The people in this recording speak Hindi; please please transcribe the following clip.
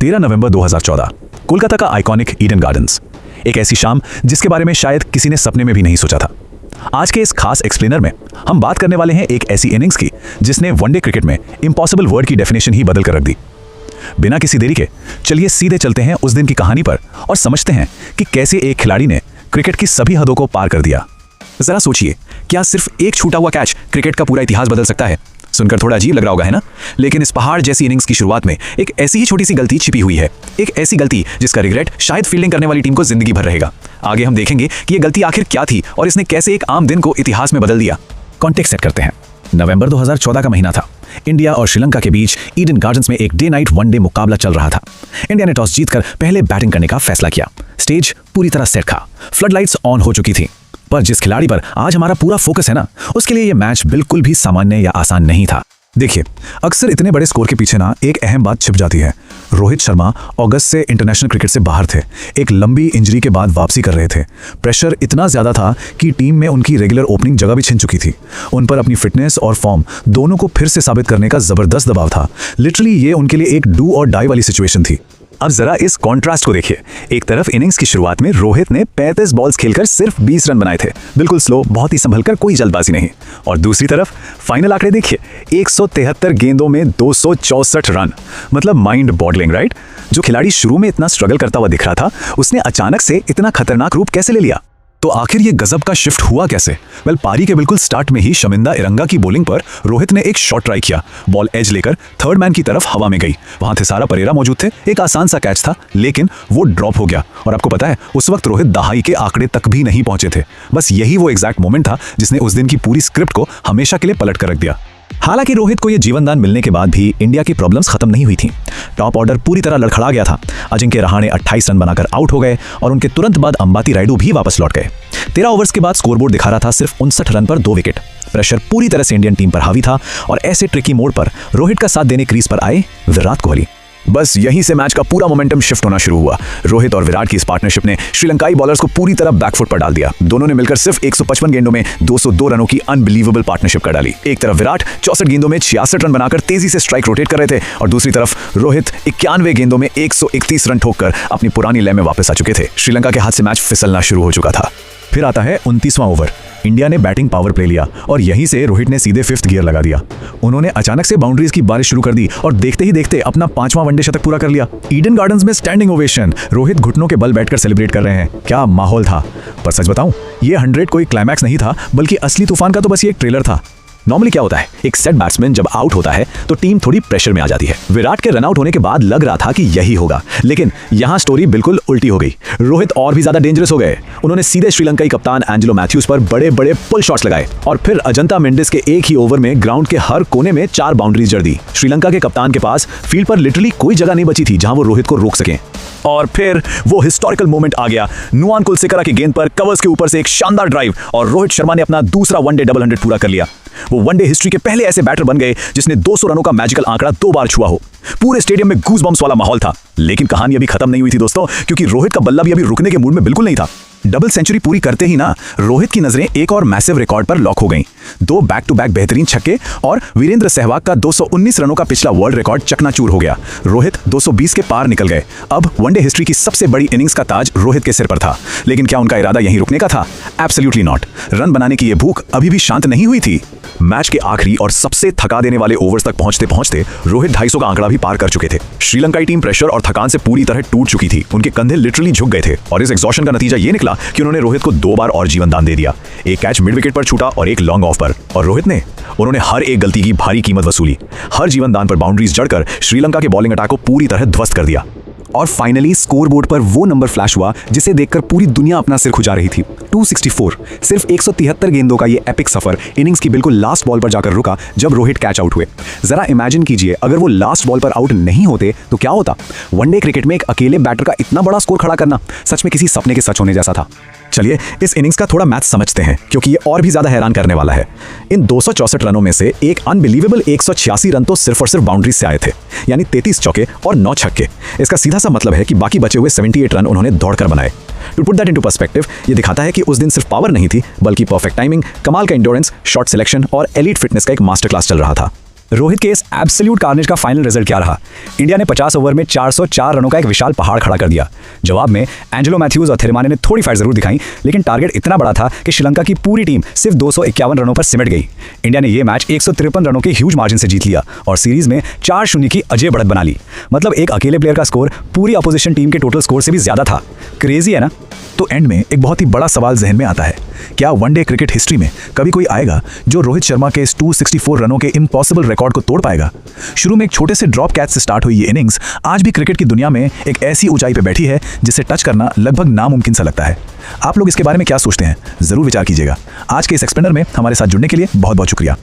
13 नवंबर 2014, कोलकाता का आइकॉनिक ईडन गार्डन्स। एक ऐसी शाम जिसके बारे में शायद किसी ने सपने में भी नहीं सोचा था। आज के इस खास एक्सप्लेनर में हम बात करने वाले हैं एक ऐसी इनिंग्स की जिसने वनडे क्रिकेट में इम्पॉसिबल वर्ड की डेफिनेशन ही बदल कर रख दी। बिना किसी देरी के चलिए सीधे चलते हैं उस दिन की कहानी पर और समझते हैं कि कैसे एक खिलाड़ी ने क्रिकेट की सभी हदों को पार कर दिया। जरा सोचिए, क्या सिर्फ एक छूटा हुआ कैच क्रिकेट का पूरा इतिहास बदल सकता है? सुनकर थोड़ा अजीब लग रहा होगा, है ना? लेकिन इस पहाड़ जैसी इनिंग्स की शुरुआत में एक ऐसी ही छोटी सी गलती छिपी हुई है। एक ऐसी गलती जिसका रिग्रेट शायद फील्डिंग करने वाली टीम को जिंदगी भर रहेगा। आगे हम देखेंगे कि यह गलती आखिर क्या थी और इसने कैसे एक आम दिन को इतिहास में बदल दिया। कॉन्टेक्स्ट सेट करते हैं। नवंबर 2014 का महीना था। इंडिया और श्रीलंका के बीच ईडन गार्डन्स में एक डे नाइट वनडे मुकाबला चल रहा था। इंडिया ने टॉस जीतकर पहले बैटिंग करने का फैसला किया। स्टेज पूरी तरह सेट था, फ्लड लाइट्स ऑन हो चुकी थी। पर जिस खिलाड़ी पर आज हमारा पूरा फोकस है ना, उसके लिए यह मैच बिल्कुल भी सामान्य या आसान नहीं था। देखिए, अक्सर इतने बड़े स्कोर के पीछे ना एक अहम बात छिप जाती है। रोहित शर्मा अगस्त से इंटरनेशनल क्रिकेट से बाहर थे। एक लंबी इंजरी के बाद वापसी कर रहे थे। प्रेशर इतना ज्यादा था कि टीम में उनकी रेगुलर ओपनिंग जगह भी छिन चुकी थी। उन पर अपनी फिटनेस और फॉर्म दोनों को फिर से साबित करने का जबरदस्त दबाव था। लिटरली ये उनके लिए एक डू और डाई वाली सिचुएशन थी। अब जरा इस कॉन्ट्रास्ट को देखिए। एक तरफ इनिंग्स की शुरुआत में रोहित ने 35 बॉल्स खेलकर सिर्फ 20 रन बनाए थे, बिल्कुल स्लो, बहुत ही संभलकर, कोई जल्दबाजी नहीं। और दूसरी तरफ फाइनल आंकड़े देखिए, 173 गेंदों में 264 रन। मतलब माइंड बॉगलिंग, राइट? जो खिलाड़ी शुरू में इतना स्ट्रगल करता हुआ दिख रहा था, उसने अचानक से इतना खतरनाक रूप कैसे ले लिया? तो आखिर ये गजब का शिफ्ट हुआ कैसे? वेल, पारी के बिल्कुल स्टार्ट में ही शमिंदा इरंगा की बॉलिंग पर रोहित ने एक शॉट ट्राई किया। बॉल एज लेकर थर्ड मैन की तरफ हवा में गई। वहां थिसारा परेरा मौजूद थे। एक आसान सा कैच था, लेकिन वो ड्रॉप हो गया। और आपको पता है, उस वक्त रोहित दहाई के आंकड़े तक भी नहीं पहुंचे थे। बस यही वो एग्जैक्ट मोमेंट था जिसने उस दिन की पूरी स्क्रिप्ट को हमेशा के लिए पलट कर रख दिया। हालांकि रोहित को यह जीवनदान मिलने के बाद भी इंडिया की प्रॉब्लम्स खत्म नहीं हुई थी। टॉप ऑर्डर पूरी तरह लड़खड़ा गया था। अजिंक्य रहाणे 28 रन बनाकर आउट हो गए और उनके तुरंत बाद अंबाती रायडू भी वापस लौट गए। 13 ओवर्स के बाद स्कोरबोर्ड दिखा रहा था सिर्फ 59 रन पर 2 विकेट। प्रेशर पूरी तरह से इंडियन टीम पर हावी था और ऐसे ट्रिकी मोड पर रोहित का साथ देने क्रीज पर आए विराट कोहली। बस यहीं से मैच का पूरा मोमेंटम शिफ्ट होना शुरू हुआ। रोहित और विराट की इस पार्टनरशिप ने श्रीलंकाई बॉलर्स को पूरी तरह बैकफुट पर डाल दिया। दोनों ने मिलकर सिर्फ 155 गेंदों में 202 रनों की अनबिलीवेबल पार्टनरशिप कर डाली। एक तरफ विराट 64 गेंदों में 66 रन बनाकर तेजी से स्ट्राइक रोटेट कर रहे थे और दूसरी तरफ रोहित 91 गेंदों में 131 रन ठोककर अपनी पुरानी लय में वापस आ चुके थे। श्रीलंका के हाथ से मैच फिसलना शुरू हो चुका था। फिर आता है 29वां ओवर। इंडिया ने बैटिंग पावर प्ले लिया और यहीं से रोहित ने सीधे 5th गियर लगा दिया। उन्होंने अचानक से बाउंड्रीज की बारिश शुरू कर दी और देखते ही देखते अपना 5वां वनडे शतक पूरा कर लिया। ईडन गार्डन्स में स्टैंडिंग ओवेशन। रोहित घुटनों के बल बैठकर सेलिब्रेट कर रहे हैं। क्या माहौल था! पर सच बताऊं, ये 100 कोई क्लाइमैक्स नहीं था, बल्कि असली तूफान का तो बस ये एक ट्रेलर था। नॉर्मली क्या होता है, एक सेट बैट्समैन जब आउट होता है तो टीम थोड़ी प्रेशर में आ जाती है। विराट के रनआउट होने के बाद लग रहा था कि यही होगा, लेकिन यहां स्टोरी बिल्कुल उल्टी हो गई। रोहित और भी ज्यादा डेंजरस हो गए। उन्होंने सीधे श्रीलंकाई कप्तान एंजेलो मैथ्यूज पर बड़े बड़े पुल शॉट्स लगाए और फिर अजंता मेंडिस के एक ही ओवर में ग्राउंड के हर कोने में 4 बाउंड्रीज जड़ दी। श्रीलंका के कप्तान के पास फील्ड पर लिटरली कोई जगह नहीं बची थी जहां वो रोहित को रोक सकें। और फिर वो हिस्टोरिकल मोमेंट आ गया। नुआन कुलसेकरा की गेंद पर कवर्स के ऊपर से एक शानदार ड्राइव और रोहित शर्मा ने अपना दूसरा वनडे डबल 100 पूरा कर लिया। वो वनडे हिस्ट्री के पहले ऐसे बैटर बन गए जिसने 200 रनों का मैजिकल आंकड़ा 2 बार छुआ हो। पूरे स्टेडियम में गूज़बम्प्स वाला माहौल था। लेकिन कहानी अभी खत्म नहीं हुई थी दोस्तों, क्योंकि रोहित का बल्ला भी अभी रुकने के मूड में बिल्कुल नहीं था। डबल सेंचुरी पूरी करते ही ना रोहित की नजरें एक और मैसिव रिकॉर्ड पर लॉक हो गईं। 2 बैक टू बैक बेहतरीन छक्के और वीरेंद्र सहवाग का 219 रनों का पिछला वर्ल्ड रिकॉर्ड चकनाचूर हो गया। रोहित 220 के पार निकल गए। अब वनडे हिस्ट्री की सबसे बड़ी इनिंग्स का ताज रोहित के सिर पर था। लेकिन क्या उनका इरादा यहीं रुकने का था? Absolutely not. रन बनाने की ये भूख अभी भी शांत नहीं हुई थी। मैच के आखिरी और सबसे थका देने वाले ओवर्स तक पहुंचते पहुंचते रोहित 250 का आंकड़ा भी पार कर चुके थे। श्रीलंकाई टीम प्रेशर और थकान से पूरी तरह टूट चुकी थी। उनके कंधे लिटरली झुक गए थे और इस एग्जॉशन का नतीजा ये निकला कि उन्होंने रोहित को 2 बार और जीवन दान दे दिया। एक कैच मिड विकेट पर छूटा और एक लॉन्ग ऑफ पर, और रोहित ने उन्होंने हर एक गलती की भारी कीमत वसूली। हर जीवन दान पर बाउंड्रीज जड़कर श्रीलंका के बॉलिंग अटैक को पूरी तरह ध्वस्त कर दिया। और फाइनली स्कोरबोर्ड पर वो नंबर फ्लैश हुआ जिसे देखकर पूरी दुनिया अपना सिर खुजा रही थी। 264। सिर्फ 173 गेंदों का ये एपिक सफर इनिंग्स की बिल्कुल लास्ट बॉल पर जाकर रुका जब रोहित कैच आउट हुए। जरा इमेजिन कीजिए, अगर वो लास्ट बॉल पर आउट नहीं होते तो क्या होता? वनडे क्रिकेट में एक अकेले बैटर का इतना बड़ा स्कोर खड़ा करना सच में किसी सपने के सच होने जैसा था। चलिए इस इनिंग्स का थोड़ा मैथ समझते हैं, क्योंकि ये और भी ज्यादा हैरान करने वाला है। इन 264 रनों में से एक अनबिलीवेबल 186 रन तो सिर्फ और सिर्फ बाउंड्री से आए थे, यानी 33 चौके और 9 छक्के। इसका सीधा सा मतलब है कि बाकी बचे हुए 78 रन उन्होंने दौड़कर बनाए। To put that into perspective, ये दिखाता है कि उस दिन सिर्फ पावर नहीं थी, बल्कि परफेक्ट टाइमिंग, कमाल का इंडोरेंस, शॉट सिलेक्शन और एलीट फिटनेस का एक मास्टर क्लास चल रहा था। रोहित के इस एब्सोल्यूट कार्नेज का फाइनल रिजल्ट क्या रहा? इंडिया ने 50 ओवर में 404 रनों का एक विशाल पहाड़ खड़ा कर दिया। जवाब में एंजेलो मैथ्यूज और थिरमाने ने थोड़ी फाइट जरूर दिखाई, लेकिन टारगेट इतना बड़ा था कि श्रीलंका की पूरी टीम सिर्फ 251 रनों पर सिमट गई। इंडिया ने यह मैच 153 रनों के ह्यूज मार्जिन से जीत लिया और सीरीज में 4-0 की अजय बढ़त बना ली। मतलब एक अकेले प्लेयर का स्कोर पूरी अपोजिशन टीम के टोटल स्कोर से भी ज्यादा था। क्रेजी है ना? तो एंड में एक बहुत ही बड़ा सवाल जहन में आता है, क्या वनडे क्रिकेट हिस्ट्री में कभी कोई आएगा जो रोहित शर्मा के इस 264 रनों के इम्पॉसिबल रिकॉर्ड को तोड़ पाएगा? शुरू में एक छोटे से ड्रॉप कैच से स्टार्ट हुई ये इनिंग्स आज भी क्रिकेट की दुनिया में एक ऐसी ऊंचाई पे बैठी है जिसे टच करना लगभग नामुमकिन सा लगता है। आप लोग इसके बारे में क्या सोचते हैं? जरूर विचार कीजिएगा। आज के इस एक्सप्लेनर में हमारे साथ जुड़ने के लिए बहुत बहुत शुक्रिया।